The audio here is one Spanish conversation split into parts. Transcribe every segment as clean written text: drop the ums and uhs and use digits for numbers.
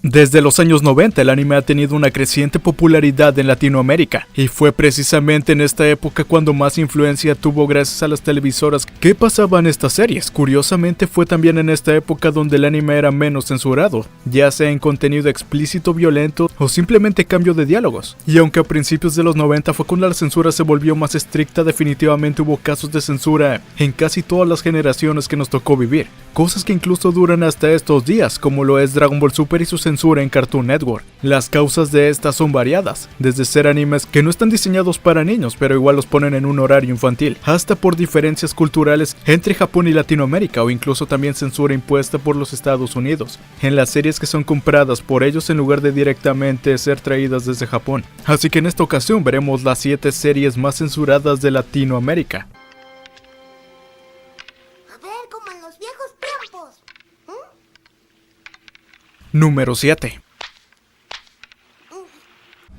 Desde los años 90 el anime ha tenido una creciente popularidad en Latinoamérica, y fue precisamente en esta época cuando más influencia tuvo gracias a las televisoras que pasaban estas series. Curiosamente fue también en esta época donde el anime era menos censurado, ya sea en contenido explícito, violento o simplemente cambio de diálogos. Y aunque a principios de los 90 fue cuando la censura se volvió más estricta, definitivamente hubo casos de censura en casi todas las generaciones que nos tocó vivir. Cosas que incluso duran hasta estos días, como lo es Dragon Ball Super y su censura en Cartoon Network. Las causas de estas son variadas, desde ser animes que no están diseñados para niños, pero igual los ponen en un horario infantil, hasta por diferencias culturales entre Japón y Latinoamérica, o incluso también censura impuesta por los Estados Unidos, en las series que son compradas por ellos en lugar de directamente ser traídas desde Japón. Así que en esta ocasión veremos las 7 series más censuradas de Latinoamérica. Número 7.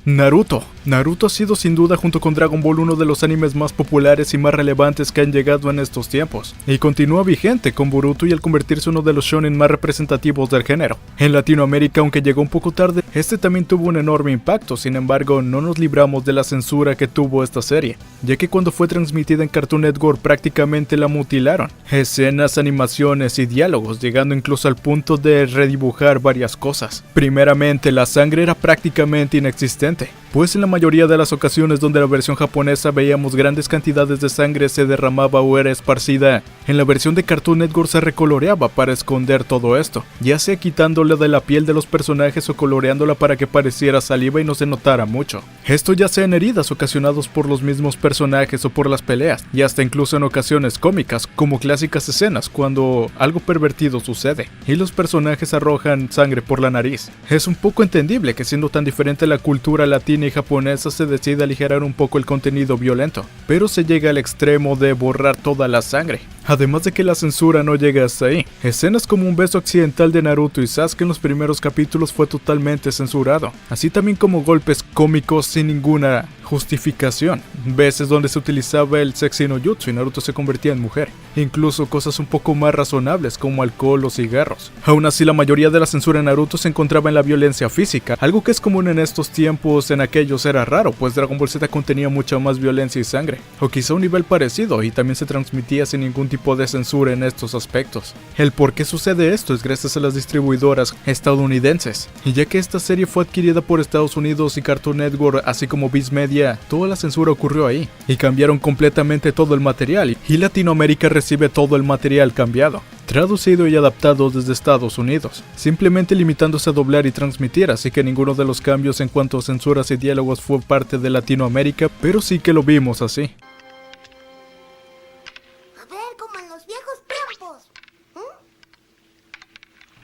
Naruto. Naruto ha sido sin duda junto con Dragon Ball uno de los animes más populares y más relevantes que han llegado en estos tiempos, y continúa vigente con Boruto y al convertirse en uno de los shonen más representativos del género. En Latinoamérica, aunque llegó un poco tarde, este también tuvo un enorme impacto. Sin embargo, no nos libramos de la censura que tuvo esta serie, ya que cuando fue transmitida en Cartoon Network prácticamente la mutilaron. Escenas, animaciones y diálogos, llegando incluso al punto de redibujar varias cosas. Primeramente, la sangre era prácticamente inexistente, pues en la mayoría de las ocasiones donde la versión japonesa veíamos grandes cantidades de sangre se derramaba o era esparcida, en la versión de Cartoon Network se recoloreaba para esconder todo esto, ya sea quitándole de la piel de los personajes o coloreándola para que pareciera saliva y no se notara mucho. Esto ya sea en heridas ocasionadas por los mismos personajes o por las peleas, y hasta incluso en ocasiones cómicas, como clásicas escenas cuando algo pervertido sucede y los personajes arrojan sangre por la nariz. Es un poco entendible que siendo tan diferente la cultura latina y japonesa se decide aligerar un poco el contenido violento, pero se llega al extremo de borrar toda la sangre. Además de que la censura no llega hasta ahí. Escenas como un beso accidental de Naruto y Sasuke en los primeros capítulos fue totalmente censurado, así también como golpes cómicos sin ninguna justificación, veces donde se utilizaba el sexy no jutsu y Naruto se convertía en mujer, incluso cosas un poco más razonables como alcohol o cigarros. Aún así, la mayoría de la censura en Naruto se encontraba en la violencia física, algo que es común en estos tiempos. En aquellos era raro, pues Dragon Ball Z contenía mucha más violencia y sangre, o quizá un nivel parecido, y también se transmitía sin ningún tipo de censura en estos aspectos. El por qué sucede esto es gracias a las distribuidoras estadounidenses, y ya que esta serie fue adquirida por Estados Unidos y Cartoon Network, así como Viz Media, toda la censura ocurrió ahí, y cambiaron completamente todo el material, y Latinoamérica recibe todo el material cambiado, traducido y adaptado desde Estados Unidos, simplemente limitándose a doblar y transmitir, así que ninguno de los cambios en cuanto a censuras y diálogos fue parte de Latinoamérica, pero sí que lo vimos así.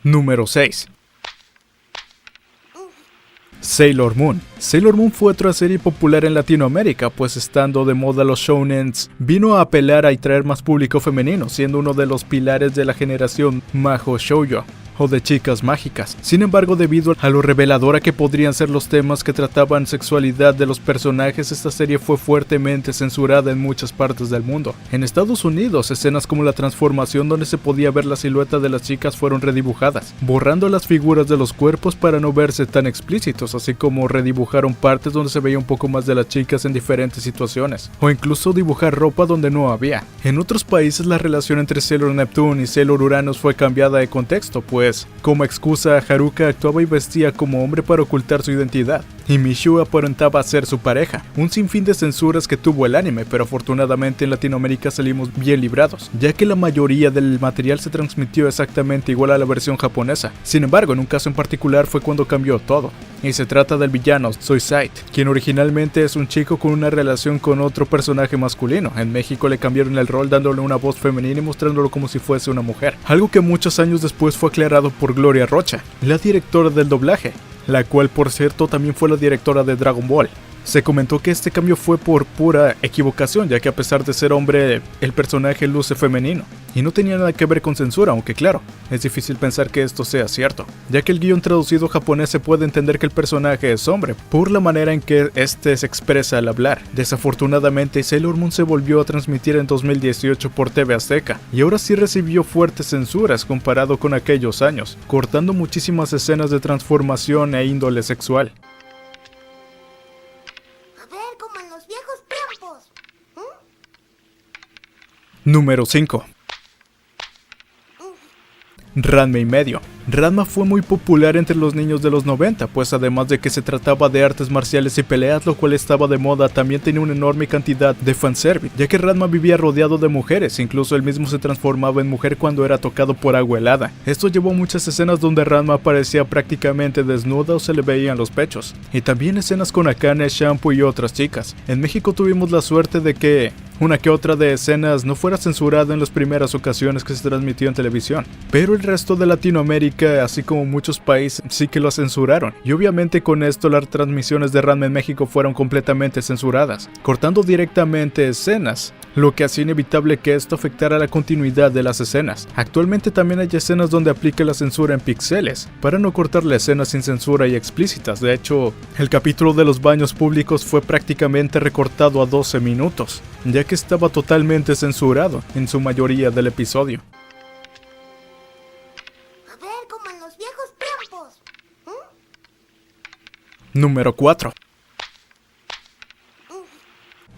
Número 6. Sailor Moon. Sailor Moon fue otra serie popular en Latinoamérica, pues estando de moda los shounens, vino a apelar a atraer más público femenino, siendo uno de los pilares de la generación Mahou Shoujo, o de chicas mágicas. Sin embargo, debido a lo reveladora que podrían ser los temas que trataban sexualidad de los personajes, esta serie fue fuertemente censurada en muchas partes del mundo. En Estados Unidos, escenas como la transformación donde se podía ver la silueta de las chicas fueron redibujadas, borrando las figuras de los cuerpos para no verse tan explícitos, así como redibujaron partes donde se veía un poco más de las chicas en diferentes situaciones, o incluso dibujar ropa donde no había. En otros países la relación entre Sailor Neptune y Sailor Uranus fue cambiada de contexto, pues como excusa, Haruka actuaba y vestía como hombre para ocultar su identidad, y Mishu aparentaba ser su pareja. Un sinfín de censuras que tuvo el anime, pero afortunadamente en Latinoamérica salimos bien librados, ya que la mayoría del material se transmitió exactamente igual a la versión japonesa. Sin embargo, en un caso en particular fue cuando cambió todo, y se trata del villano Zoisite, quien originalmente es un chico con una relación con otro personaje masculino. En México le cambiaron el rol dándole una voz femenina y mostrándolo como si fuese una mujer, algo que muchos años después fue aclarado por Gloria Rocha, la directora del doblaje, la cual por cierto también fue la directora de Dragon Ball. Se comentó que este cambio fue por pura equivocación, ya que a pesar de ser hombre, el personaje luce femenino. y no tenía nada que ver con censura, aunque claro, es difícil pensar que esto sea cierto, ya que el guión traducido japonés se puede entender que el personaje es hombre, por la manera en que este se expresa al hablar. Desafortunadamente, Sailor Moon se volvió a transmitir en 2018 por TV Azteca, y ahora sí recibió fuertes censuras comparado con aquellos años, cortando muchísimas escenas de transformación e índole sexual. A ver, como en los viejos tiempos. Número 5. Ranma y medio. Ranma fue muy popular entre los niños de los 90, pues además de que se trataba de artes marciales y peleas, lo cual estaba de moda, también tenía una enorme cantidad de fanservice, ya que Ranma vivía rodeado de mujeres, incluso él mismo se transformaba en mujer cuando era tocado por agua helada. Esto llevó a muchas escenas donde Ranma aparecía prácticamente desnuda o se le veían los pechos, y también escenas con Akane, Shampoo y otras chicas. En México tuvimos la suerte de que una que otra de escenas no fuera censurada en las primeras ocasiones que se transmitió en televisión, pero el resto de Latinoamérica, así como muchos países, sí que lo censuraron, y obviamente con esto las transmisiones de Ranma en México fueron completamente censuradas, cortando directamente escenas, lo que hacía inevitable que esto afectara la continuidad de las escenas. Actualmente también hay escenas donde aplica la censura en píxeles, para no cortarle escenas sin censura y explícitas. De hecho, el capítulo de los baños públicos fue prácticamente recortado a 12 minutos, ya que estaba totalmente censurado en su mayoría del episodio. A ver, como en los viejos tiempos. Número 4.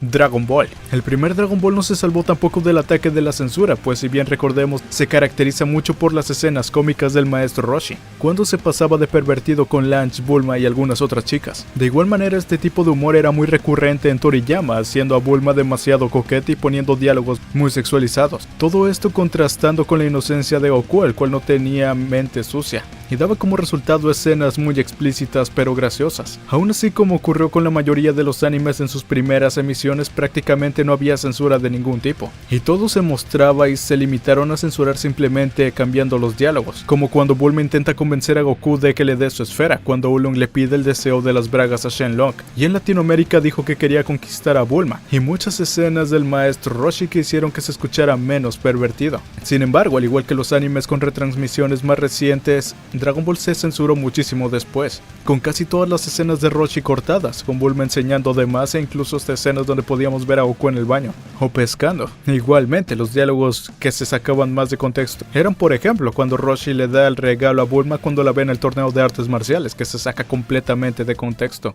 Dragon Ball. El primer Dragon Ball no se salvó tampoco del ataque de la censura, pues si bien recordemos, se caracteriza mucho por las escenas cómicas del maestro Roshi, cuando se pasaba de pervertido con Lanch, Bulma y algunas otras chicas. De igual manera, este tipo de humor era muy recurrente en Toriyama, haciendo a Bulma demasiado coqueta y poniendo diálogos muy sexualizados. Todo esto contrastando con la inocencia de Goku, el cual no tenía mente sucia, y daba como resultado escenas muy explícitas pero graciosas. Aún así, como ocurrió con la mayoría de los animes en sus primeras emisiones, prácticamente no había censura de ningún tipo, y todo se mostraba y se limitaron a censurar simplemente cambiando los diálogos, como cuando Bulma intenta convencer a Goku de que le dé su esfera, cuando Oolong le pide el deseo de las bragas a Shenlong, y en Latinoamérica dijo que quería conquistar a Bulma, y muchas escenas del maestro Roshi que hicieron que se escuchara menos pervertido. Sin embargo, al igual que los animes con retransmisiones más recientes, Dragon Ball se censuró muchísimo después, con casi todas las escenas de Roshi cortadas, con Bulma enseñando de más e incluso hasta escenas donde podíamos ver a Goku en el baño o pescando. Igualmente, los diálogos que se sacaban más de contexto eran, por ejemplo, cuando Roshi le da el regalo a Bulma cuando la ve en el torneo de artes marciales, que se saca completamente de contexto,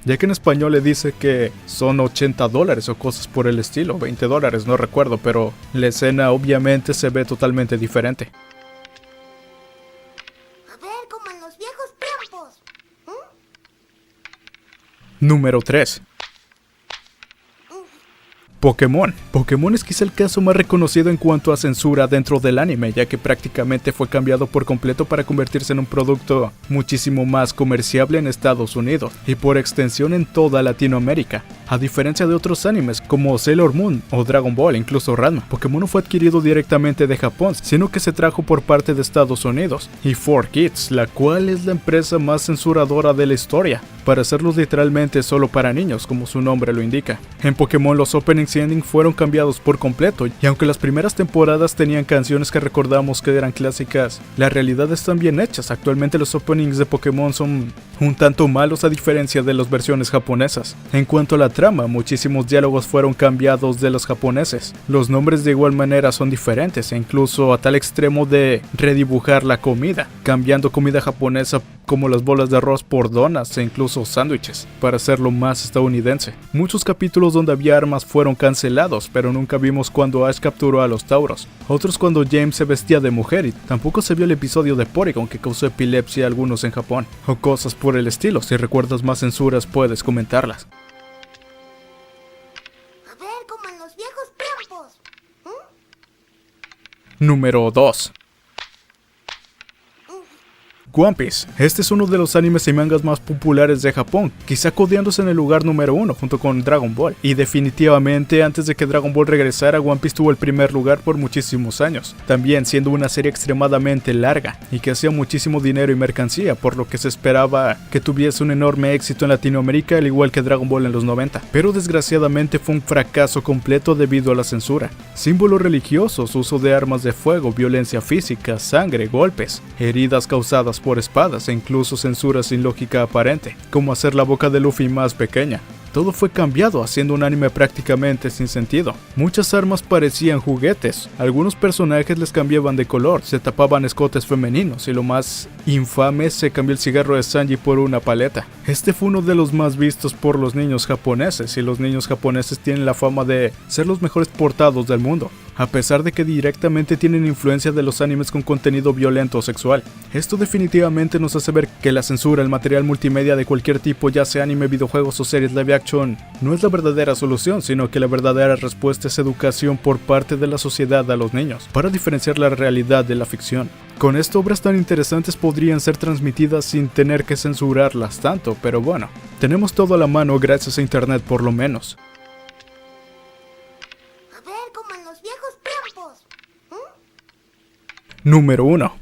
ya que en español le dice que son $80 o cosas por el estilo, $20, no recuerdo, pero la escena obviamente se ve totalmente diferente. A ver, como en los viejos tiempos. Número 3. Pokémon. Pokémon es quizá el caso más reconocido en cuanto a censura dentro del anime, ya que prácticamente fue cambiado por completo para convertirse en un producto muchísimo más comerciable en Estados Unidos y por extensión en toda Latinoamérica. A diferencia de otros animes como Sailor Moon o Dragon Ball, incluso Ranma, Pokémon no fue adquirido directamente de Japón, sino que se trajo por parte de Estados Unidos y 4Kids, la cual es la empresa más censuradora de la historia, para hacerlos literalmente solo para niños, como su nombre lo indica. En Pokémon los openings y endings fueron cambiados por completo, y aunque las primeras temporadas tenían canciones que recordamos que eran clásicas, la realidad están bien hechas. Actualmente los openings de Pokémon son un tanto malos a diferencia de las versiones japonesas. En cuanto a la trama, muchísimos diálogos fueron cambiados de los japoneses. Los nombres de igual manera son diferentes, e incluso a tal extremo de redibujar la comida, cambiando comida japonesa como las bolas de arroz por donas e incluso sándwiches, para hacerlo más estadounidense. Muchos capítulos donde había armas fueron cancelados, pero nunca vimos cuando Ash capturó a los Tauros. Otros cuando James se vestía de mujer, y tampoco se vio el episodio de Porygon que causó epilepsia a algunos en Japón, o cosas por el estilo. Si recuerdas más censuras puedes comentarlas. A ver, como en los viejos tiempos. Número 2. One Piece. Este es uno de los animes y mangas más populares de Japón, quizá codeándose en el lugar número 1 junto con Dragon Ball. Y definitivamente antes de que Dragon Ball regresara, One Piece tuvo el primer lugar por muchísimos años, también siendo una serie extremadamente larga y que hacía muchísimo dinero y mercancía, por lo que se esperaba que tuviese un enorme éxito en Latinoamérica al igual que Dragon Ball en los 90, pero desgraciadamente fue un fracaso completo debido a la censura. Símbolos religiosos, uso de armas de fuego, violencia física, sangre, golpes, heridas causadas por espadas e incluso censura sin lógica aparente, como hacer la boca de Luffy más pequeña. Todo fue cambiado, haciendo un anime prácticamente sin sentido. Muchas armas parecían juguetes, algunos personajes les cambiaban de color, se tapaban escotes femeninos y lo más infame, se cambió el cigarro de Sanji por una paleta. Este fue uno de los más vistos por los niños japoneses, y los niños japoneses tienen la fama de ser los mejores portados del mundo, a pesar de que directamente tienen influencia de los animes con contenido violento o sexual. Esto definitivamente nos hace ver que la censura, el material multimedia de cualquier tipo, ya sea anime, videojuegos o series live action, no es la verdadera solución, sino que la verdadera respuesta es educación por parte de la sociedad a los niños, para diferenciar la realidad de la ficción. Con esto, obras tan interesantes podrían ser transmitidas sin tener que censurarlas tanto, pero bueno, tenemos todo a la mano gracias a internet por lo menos. A ver, como en los viejos tiempos. Número 1.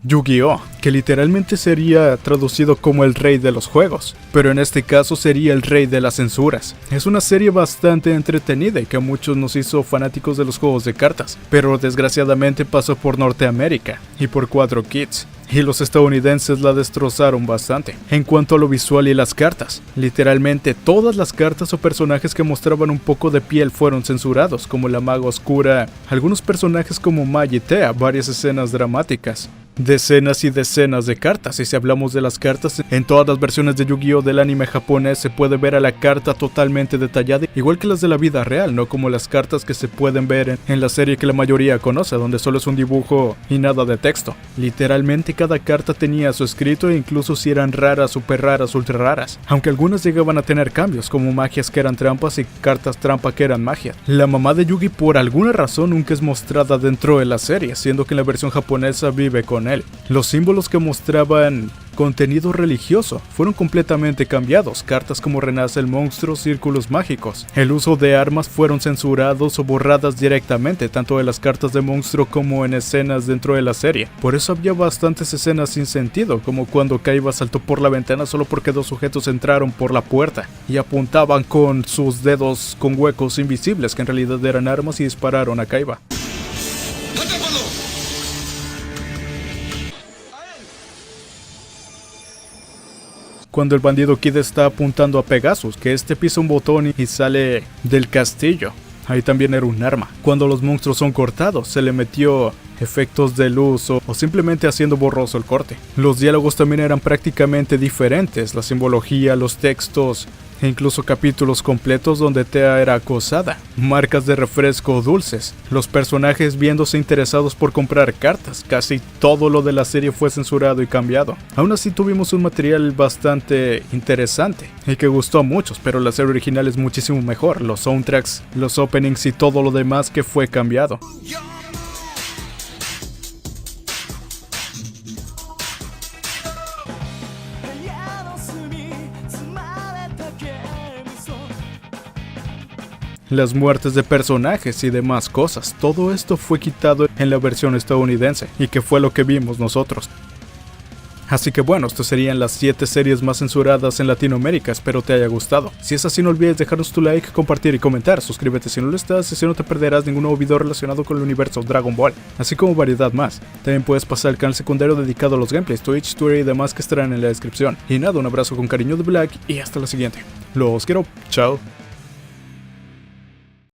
Yu-Gi-Oh!, que literalmente sería traducido como el rey de los juegos, pero en este caso sería el rey de las censuras. Es una serie bastante entretenida y que a muchos nos hizo fanáticos de los juegos de cartas, pero desgraciadamente pasó por Norteamérica y por 4Kids, y los estadounidenses la destrozaron bastante. En cuanto a lo visual y las cartas, literalmente todas las cartas o personajes que mostraban un poco de piel fueron censurados, como la maga oscura, algunos personajes como Mai y Tea, varias escenas dramáticas, decenas y decenas de cartas. Y si hablamos de las cartas, en todas las versiones de Yu-Gi-Oh! Del anime japonés se puede ver a la carta totalmente detallada, igual que las de la vida real, no como las cartas que se pueden ver en la serie que la mayoría conoce, donde solo es un dibujo y nada de texto. Literalmente cada carta tenía su escrito, e incluso si eran raras, super raras, ultra raras, aunque algunas llegaban a tener cambios, como magias que eran trampas y cartas trampa que eran magia. La mamá de Yugi por alguna razón nunca es mostrada dentro de la serie, siendo que en la versión japonesa vive con él. Los símbolos que mostraban contenido religioso fueron completamente cambiados, cartas como renace el monstruo, círculos mágicos. El uso de armas fueron censurados o borradas directamente, tanto de las cartas de monstruo como en escenas dentro de la serie. Por eso había bastantes escenas sin sentido, como cuando Kaiba saltó por la ventana solo porque dos sujetos entraron por la puerta y apuntaban con sus dedos con huecos invisibles que en realidad eran armas y dispararon a Kaiba. Cuando el bandido Kid está apuntando a Pegasus, que este pisa un botón y sale del castillo, ahí también era un arma. Cuando los monstruos son cortados, se le metió efectos de luz o simplemente haciendo borroso el corte. Los diálogos también eran prácticamente diferentes, la simbología, los textos e incluso capítulos completos donde Tea era acosada, marcas de refresco dulces, los personajes viéndose interesados por comprar cartas. Casi todo lo de la serie fue censurado y cambiado. Aún así tuvimos un material bastante interesante y que gustó a muchos, pero la serie original es muchísimo mejor, los soundtracks, los openings y todo lo demás que fue cambiado. Las muertes de personajes y demás cosas, todo esto fue quitado en la versión estadounidense, y que fue lo que vimos nosotros. Así que bueno, estas serían las 7 series más censuradas en Latinoamérica, espero te haya gustado. Si es así, no olvides dejarnos tu like, compartir y comentar, suscríbete si no lo estás, y así no te perderás ningún nuevo video relacionado con el universo Dragon Ball, así como variedad más. También puedes pasar al canal secundario dedicado a los gameplays, Twitch, Twitter y demás que estarán en la descripción. Y nada, un abrazo con cariño de Black y hasta la siguiente. Los quiero, chao.